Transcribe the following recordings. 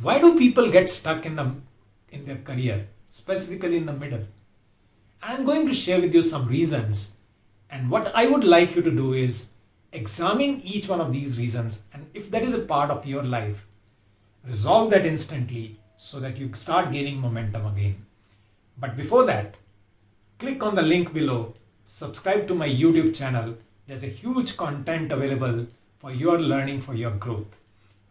Why do people get stuck in their career, specifically in the middle? I'm going to share with you some reasons, and what I would like you to do is examine each one of these reasons, and if that is a part of your life, resolve that instantly so that you start gaining momentum again. But before that, click on the link below, subscribe to my YouTube channel. There's a huge content available for your learning, for your growth,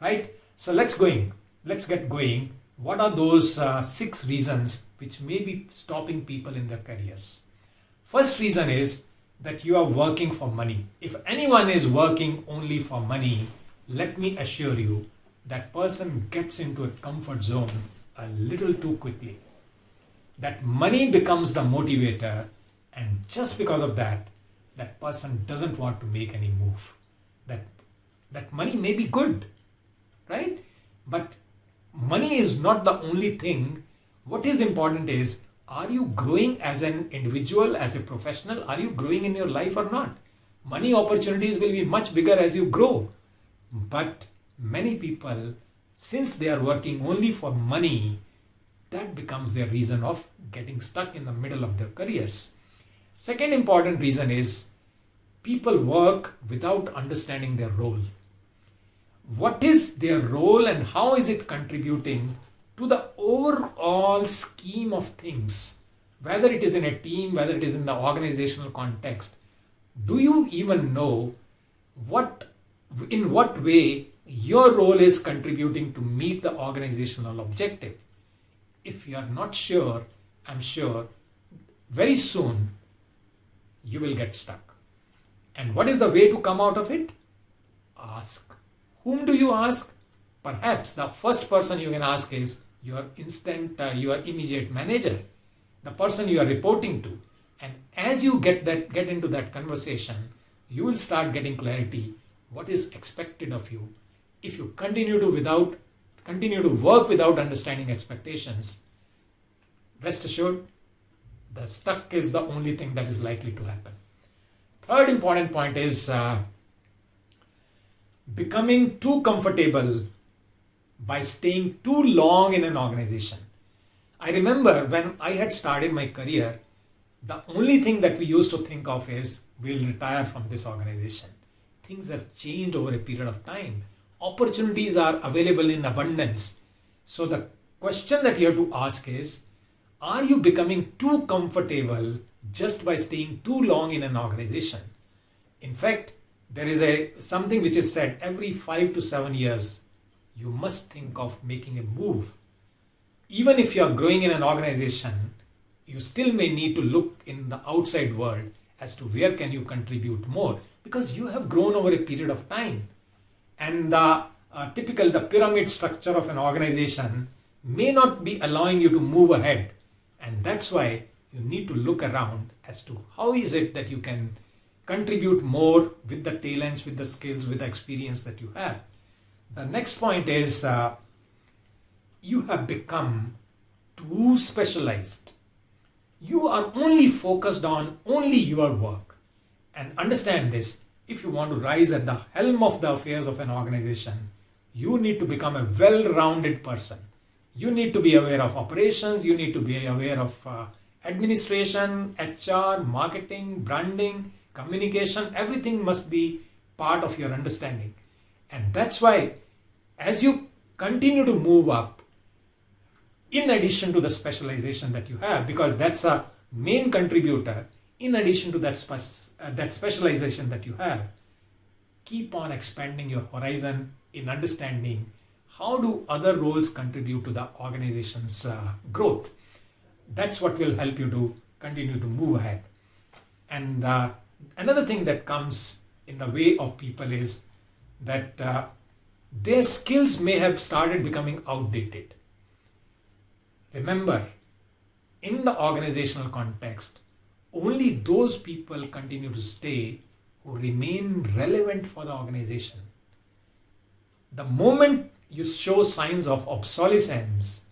right? So let's get going. What are those 6 reasons which may be stopping people in their careers? First reason is that you are working for money. If anyone is working only for money, let me assure you, that person gets into a comfort zone a little too quickly. That money becomes the motivator, and just because of that, that person doesn't want to make any move. That money may be good, right? But money is not the only thing. What is important is, are you growing as an individual, as a professional? Are you growing in your life or not? Money opportunities will be much bigger as you grow. But many people, since they are working only for money, that becomes their reason of getting stuck in the middle of their careers. Second important reason is people work without understanding their role. What is their role and how is it contributing to the overall scheme of things? Whether it is in a team, whether it is in the organizational context, do you even know in what way your role is contributing to meet the organizational objective? If you are not sure, I'm sure very soon you will get stuck. And what is the way to come out of it? Ask. Whom do you ask? Perhaps the first person you can ask is your immediate manager, the person you are reporting to. And as you get into that conversation, you will start getting clarity what is expected of you. If you continue to work without understanding expectations, rest assured, the stuck is the only thing that is likely to happen. Third important point is becoming too comfortable by staying too long in an organization. I remember when I had started my career, the only thing that we used to think of is we'll retire from this organization. Things have changed over a period of time. Opportunities are available in abundance. So the question that you have to ask is, are you becoming too comfortable just by staying too long in an organization? In fact, there is something which is said every 5 to 7 years, you must think of making a move. Even if you are growing in an organization, you still may need to look in the outside world as to where can you contribute more, because you have grown over a period of time. And the pyramid structure of an organization may not be allowing you to move ahead. And that's why you need to look around as to how is it that you can contribute more with the talents, with the skills, with the experience that you have. The next point is you have become too specialized. You are only focused on only your work. And understand this, if you want to rise at the helm of the affairs of an organization, you need to become a well-rounded person. You need to be aware of operations, you need to be aware of administration, HR, marketing, branding, communication. Everything must be part of your understanding. And that's why as you continue to move up, in addition to the specialization that you have, because that's a main contributor, in addition to that specialization that you have, keep on expanding your horizon in understanding how do other roles contribute to the organization's growth. That's what will help you to continue to move ahead. And another thing that comes in the way of people is that their skills may have started becoming outdated. Remember, in the organizational context, only those people continue to stay who remain relevant for the organization. The moment you show signs of obsolescence,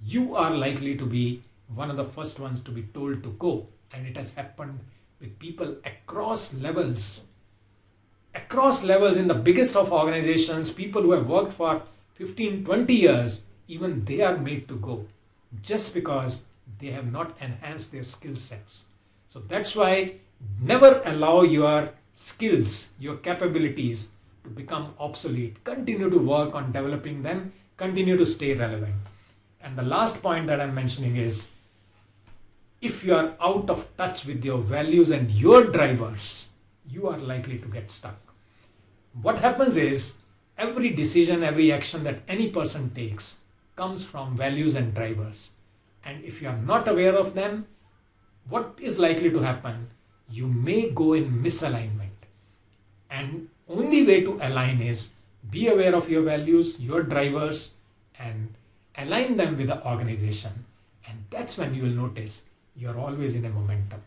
you are likely to be one of the first ones to be told to go. And it has happened with people across levels. Across levels in the biggest of organizations, people who have worked for 15, 20 years, even they are made to go just because they have not enhanced their skill sets. So that's why never allow your skills, your capabilities to become obsolete. Continue to work on developing them, continue to stay relevant. And the last point that I'm mentioning is, if you are out of touch with your values and your drivers, you are likely to get stuck. What happens is, every decision, every action that any person takes comes from values and drivers. And if you are not aware of them, what is likely to happen? You may go in misalignment. And only way to align is be aware of your values, your drivers, and align them with the organization. And that's when you will notice you're always in a momentum.